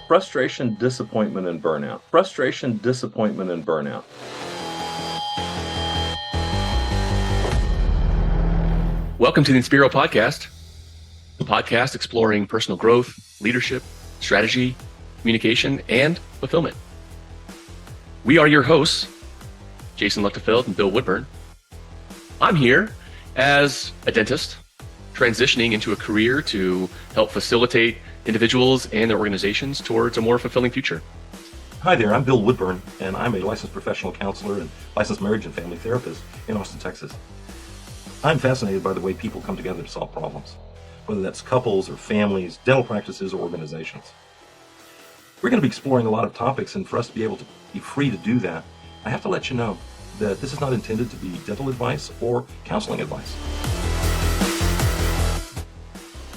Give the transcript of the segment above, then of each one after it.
Frustration, disappointment, and burnout. Frustration, disappointment, and burnout. Welcome to the Inspiro Podcast, the podcast exploring personal growth, leadership, strategy, communication, and fulfillment. We are your hosts, Jason Luchtefeld and Bill Woodburn. I'm here as a dentist, transitioning into a career to help facilitate individuals and their organizations towards a more fulfilling future. Hi there, I'm Bill Woodburn, and I'm a licensed professional counselor and licensed marriage and family therapist in Austin, Texas. I'm fascinated by the way people come together to solve problems, whether that's couples or families, dental practices, or organizations. We're going to be exploring a lot of topics, and for us to be able to be free to do that, I have to let you know that this is not intended to be dental advice or counseling advice.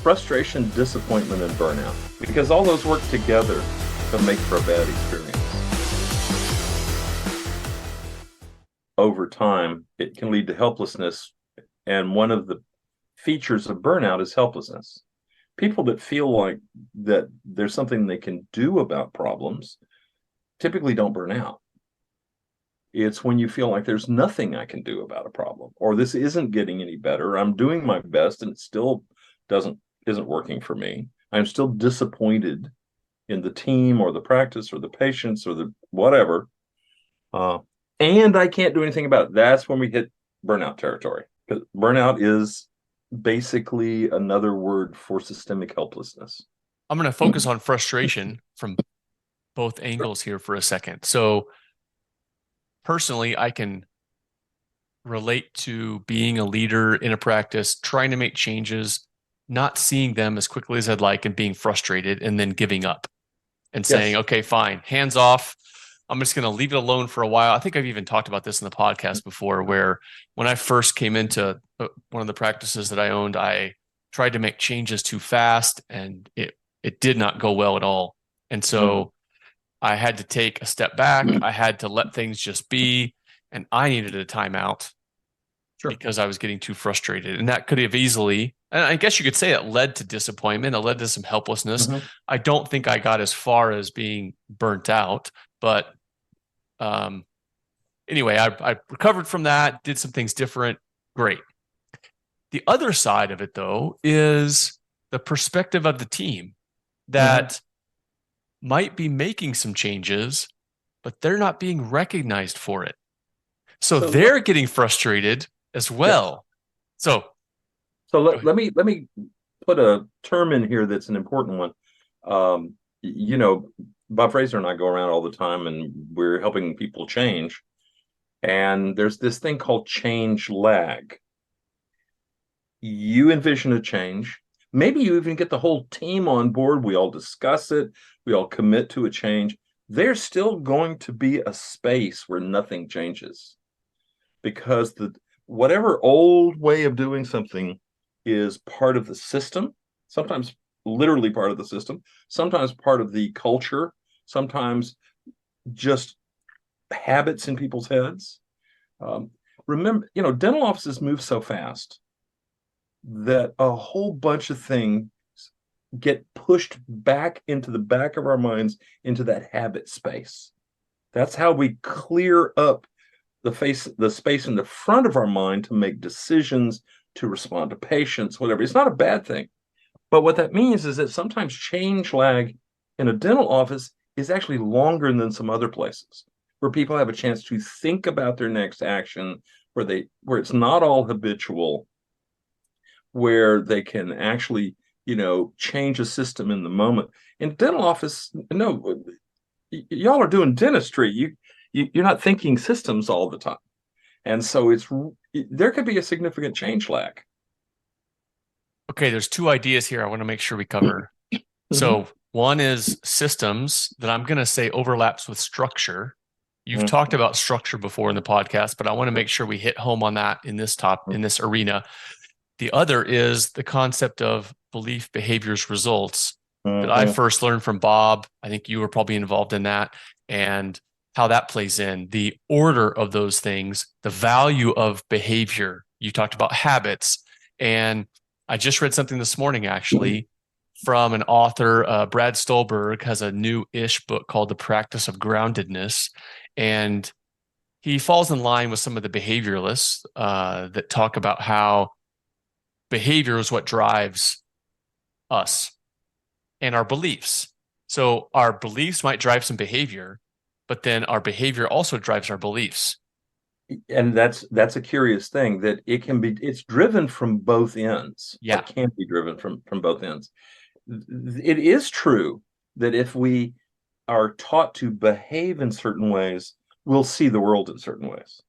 Frustration, disappointment, and burnout. Because all those work together to make for a bad experience. Over time, it can lead to helplessness. And one of the features of burnout is helplessness. People that feel like that there's something they can do about problems typically don't burn out. It's when you feel like there's nothing I can do about a problem, or this isn't getting any better. I'm doing my best and it still isn't working for me. I'm still disappointed in the team or the practice or the patients or the whatever. And I can't do anything about it. That's when we hit burnout territory. Because burnout is basically another word for systemic helplessness. I'm going to focus on frustration from both angles here for a second. So personally, I can relate to being a leader in a practice, trying to make changes, not seeing them as quickly as I'd like and being frustrated and then giving up and saying, okay, fine, hands off. I'm just going to leave it alone for a while. I think I've even talked about this in the podcast before, where when I first came into one of the practices that I owned, I tried to make changes too fast and it did not go well at all. And so I had to take a step back. I had to let things just be, and I needed a timeout because I was getting too frustrated. And that could have easily, and I guess you could say it led to disappointment. It led to some helplessness. I don't think I got as far as being burnt out, but anyway, I recovered from that, did some things different. Great. The other side of it, though, is the perspective of the team that might be making some changes, but they're not being recognized for it. So they're getting frustrated as well. So let me put a term in here that's an important one. Bob Fraser and I go around all the time, and we're helping people change. And there's this thing called change lag. You envision a change. Maybe you even get the whole team on board. We all discuss it. We all commit to a change. There's still going to be a space where nothing changes, because whatever old way of doing something is part of the system, sometimes literally part of the system, sometimes part of the culture, sometimes just habits in people's heads. Remember, dental offices move so fast that a whole bunch of things get pushed back into the back of our minds into that habit space. That's how we clear up the space in the front of our mind to make decisions, to respond to patients, whatever. It's not a bad thing. But what that means is that sometimes change lag in a dental office is actually longer than some other places, where people have a chance to think about their next action, where it's not all habitual, where they can actually, change a system in the moment. In dental office, no, y'all are doing dentistry. You're not thinking systems all the time. And so there could be a significant change lag. Okay, there's two ideas here I want to make sure we cover. So one is systems that I'm going to say overlaps with structure. You've talked about structure before in the podcast, but I want to make sure we hit home on that in this arena. The other is the concept of belief, behaviors, results that I first learned from Bob. I think you were probably involved in that, and how that plays in, the order of those things, the value of behavior. You talked about habits, and I just read something this morning, actually. from an author. Brad Stolberg has a new-ish book called The Practice of Groundedness. And he falls in line with some of the behavioralists that talk about how behavior is what drives us and our beliefs. So our beliefs might drive some behavior, but then our behavior also drives our beliefs. And that's a curious thing, that it's driven from both ends. Yeah. It can be driven from both ends. It is true that if we are taught to behave in certain ways, we'll see the world in certain ways.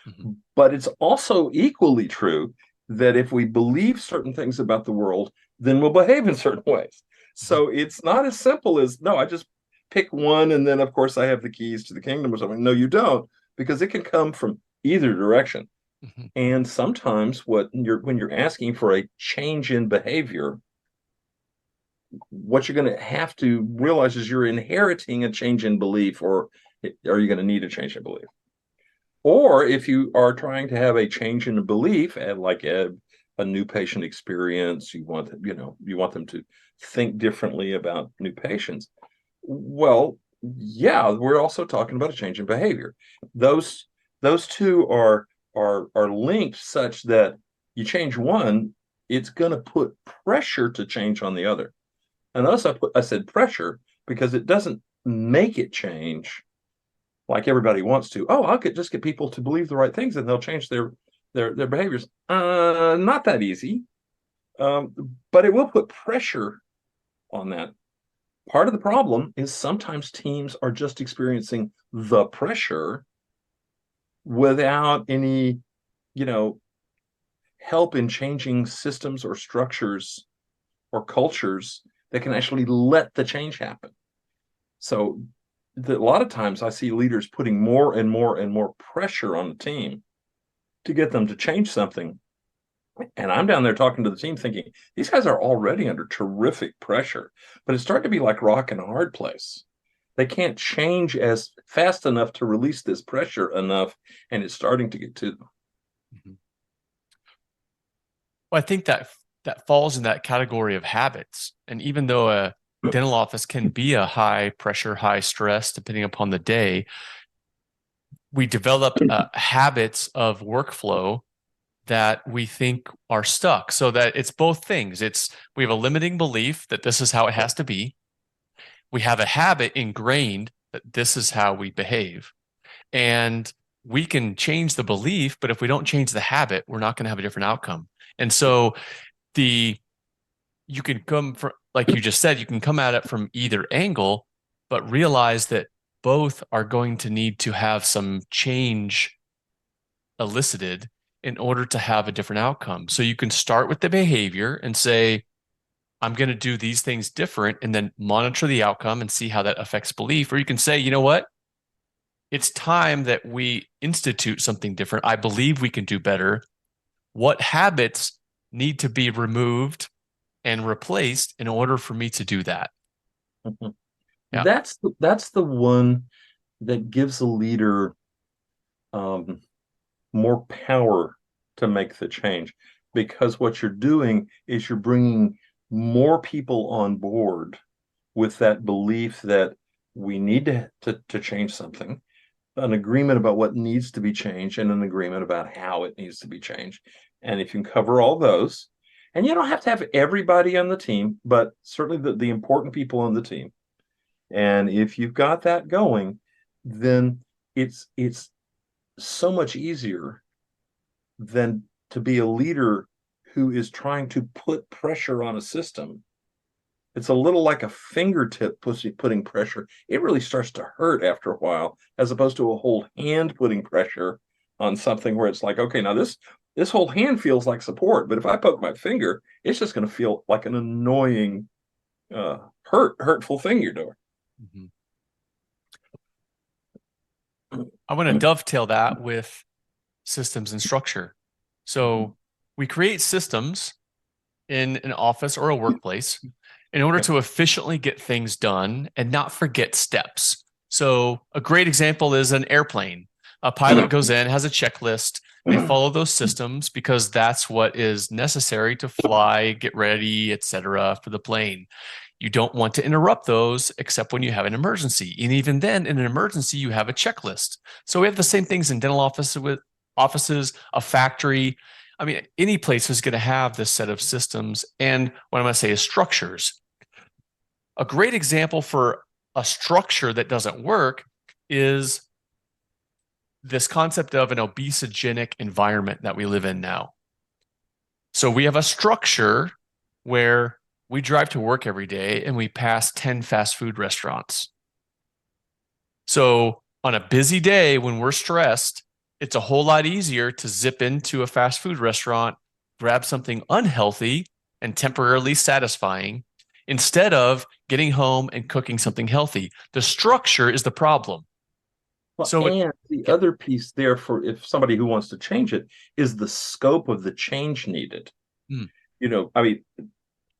Mm-hmm. But it's also equally true that if we believe certain things about the world, then we'll behave in certain ways. So it's not as simple as, no, I just pick one and then of course I have the keys to the kingdom or something. No, you don't, because it can come from either direction. Mm-hmm. And sometimes when you're asking for a change in behavior, what you're going to have to realize is you're inheriting a change in belief, or are you going to need a change in belief? Or if you are trying to have a change in belief, and like a new patient experience, you want them to think differently about new patients. Well, yeah, we're also talking about a change in behavior. Those two are linked such that you change one, it's going to put pressure to change on the other. And thus I said pressure because it doesn't make it change like everybody wants to. Oh, I could just get people to believe the right things and they'll change their behaviors. Not that easy. But it will put pressure on that. Part of the problem is sometimes teams are just experiencing the pressure without any, help in changing systems or structures or cultures that can actually let the change happen. So a lot of times I see leaders putting more and more and more pressure on the team to get them to change something. And I'm down there talking to the team thinking, these guys are already under terrific pressure, but it's starting to be like rock in a hard place. They can't change as fast enough to release this pressure enough, and it's starting to get to them. Mm-hmm. Well, I think that falls in that category of habits. And even though a dental office can be a high pressure, high stress, depending upon the day, we develop habits of workflow that we think are stuck, so that it's both things. We have a limiting belief that this is how it has to be. We have a habit ingrained that this is how we behave. And we can change the belief, but if we don't change the habit, we're not going to have a different outcome. And so you can come from, like you just said, you can come at it from either angle, but realize that both are going to need to have some change elicited in order to have a different outcome. So you can start with the behavior and say, I'm going to do these things different, and then monitor the outcome and see how that affects belief. Or you can say, you know what? It's time that we institute something different. I believe we can do better. What habits need to be removed and replaced in order for me to do that? Mm-hmm. Yeah. That's the one that gives a leader more power to make the change, because what you're doing is you're bringing more people on board with that belief that we need to change something, an agreement about what needs to be changed, and an agreement about how it needs to be changed. And if you can cover all those, and you don't have to have everybody on the team, but certainly the important people on the team. And if you've got that going, then it's so much easier than to be a leader who is trying to put pressure on a system. It's a little like a fingertip putting pressure. It really starts to hurt after a while, as opposed to a whole hand putting pressure on something where it's like, okay, now this whole hand feels like support, but if I poke my finger, it's just going to feel like an annoying, hurtful thing you're doing. Mm-hmm. I want to dovetail that with systems and structure. So we create systems in an office or a workplace in order to efficiently get things done and not forget steps. So a great example is an airplane. A pilot goes in, has a checklist, They follow those systems because that's what is necessary to fly, get ready, etc. for the plane. You don't want to interrupt those except when you have an emergency. And even then, in an emergency, you have a checklist. So we have the same things in dental offices, a factory. I mean, any place is going to have this set of systems. And what I'm going to say is structures. A great example for a structure that doesn't work is this concept of an obesogenic environment that we live in now. So we have a structure where we drive to work every day and we pass 10 fast food restaurants. So on a busy day when we're stressed, it's a whole lot easier to zip into a fast food restaurant, grab something unhealthy and temporarily satisfying instead of getting home and cooking something healthy. The structure is the problem. Well, So and the other piece there for if somebody who wants to change it is the scope of the change needed. I mean,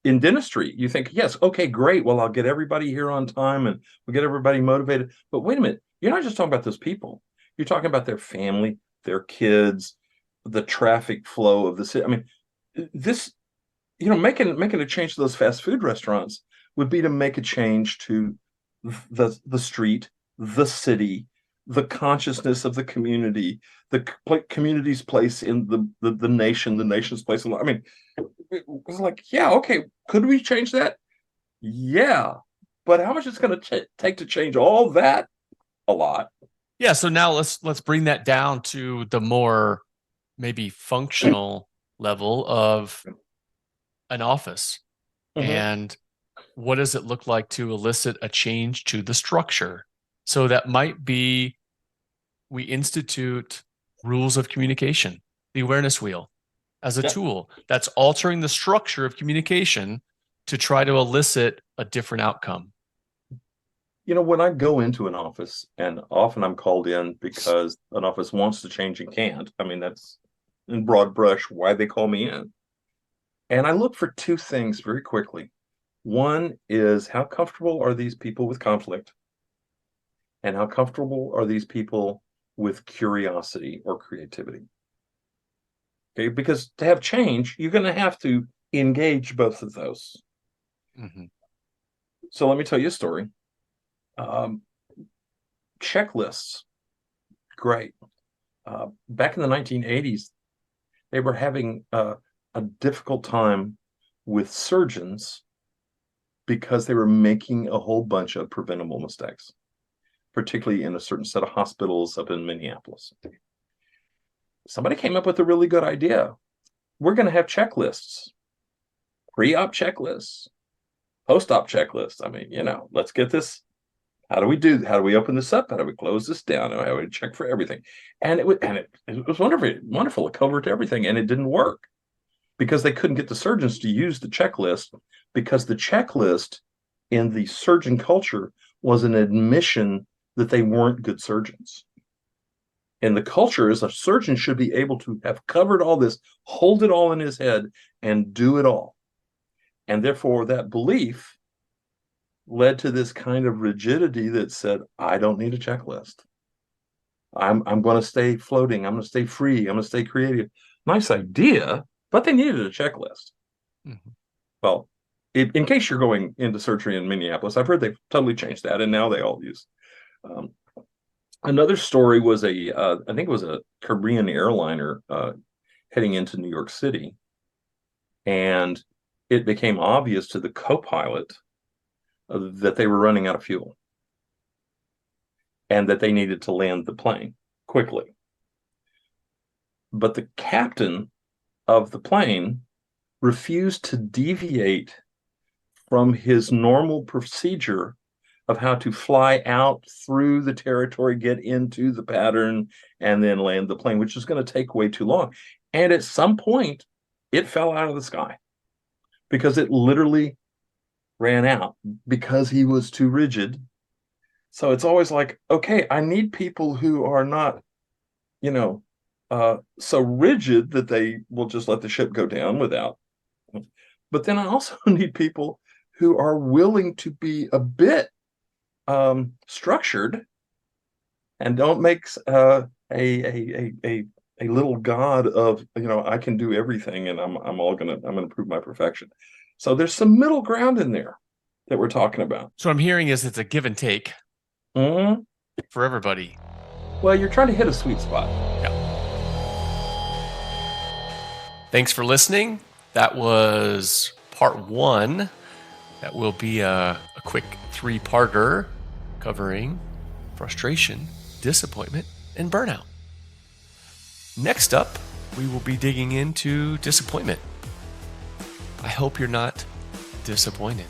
in dentistry, you think, yes, okay, great. Well, I'll get everybody here on time and we'll get everybody motivated. But wait a minute, you're not just talking about those people. You're talking about their family, their kids, the traffic flow of the city. I mean, this, making a change to those fast food restaurants would be to make a change to the street, the city, the consciousness of the community, the community's place in the nation, the nation's place in. I mean, it was like, yeah, okay, could we change that? Yeah, but how much is going to take to change all that? A lot. Yeah, so now let's bring that down to the more maybe functional level of an office. And what does it look like to elicit a change to the structure? So that might be we institute rules of communication, the awareness wheel, as a tool that's altering the structure of communication to try to elicit a different outcome. When I go into an office, and often I'm called in because an office wants to change and can't. I mean, that's in broad brush why they call me in. And I look for two things very quickly. One is how comfortable are these people with conflict? And how comfortable are these people with curiosity or creativity? Okay, because to have change, you're going to have to engage both of those. So let me tell you a story. Checklists, great. Back in the 1980s, they were having a difficult time with surgeons because they were making a whole bunch of preventable mistakes, particularly in a certain set of hospitals up in Minneapolis. Somebody came up with a really good idea. We're going to have checklists, pre-op checklists, post-op checklists. I mean, let's get this. How do we open this up? How do we close this down? How do we check for everything? And it was wonderful. It covered everything, and it didn't work because they couldn't get the surgeons to use the checklist, because the checklist in the surgeon culture was an admission that they weren't good surgeons. And the culture is a surgeon should be able to have covered all this, hold it all in his head, and do it all. And therefore, that belief led to this kind of rigidity that said, I don't need a checklist. I'm going to stay floating. I'm going to stay free. I'm going to stay creative. Nice idea, but they needed a checklist. Well, in case you're going into surgery in Minneapolis, I've heard they've totally changed that, and now they all use. Another story was I think it was a Korean airliner heading into New York City, and it became obvious to the co-pilot that they were running out of fuel and that they needed to land the plane quickly. But the captain of the plane refused to deviate from his normal procedure of how to fly out through the territory, get into the pattern, and then land the plane, which is going to take way too long. And at some point, it fell out of the sky because it literally ran out because he was too rigid. So it's always like, okay, I need people who are not, so rigid that they will just let the ship go down without. But then I also need people who are willing to be a bit structured and don't make a a little god of, I can do everything and I'm gonna prove my perfection. So there's some middle ground in there that we're talking about. So what I'm hearing is it's a give and take Mhm. for everybody. Well, you're trying to hit a sweet spot. Yeah. Thanks for listening. That was part 1. That will be a quick 3-parter covering frustration, disappointment, and burnout. Next up, we will be digging into disappointment. I hope you're not disappointed.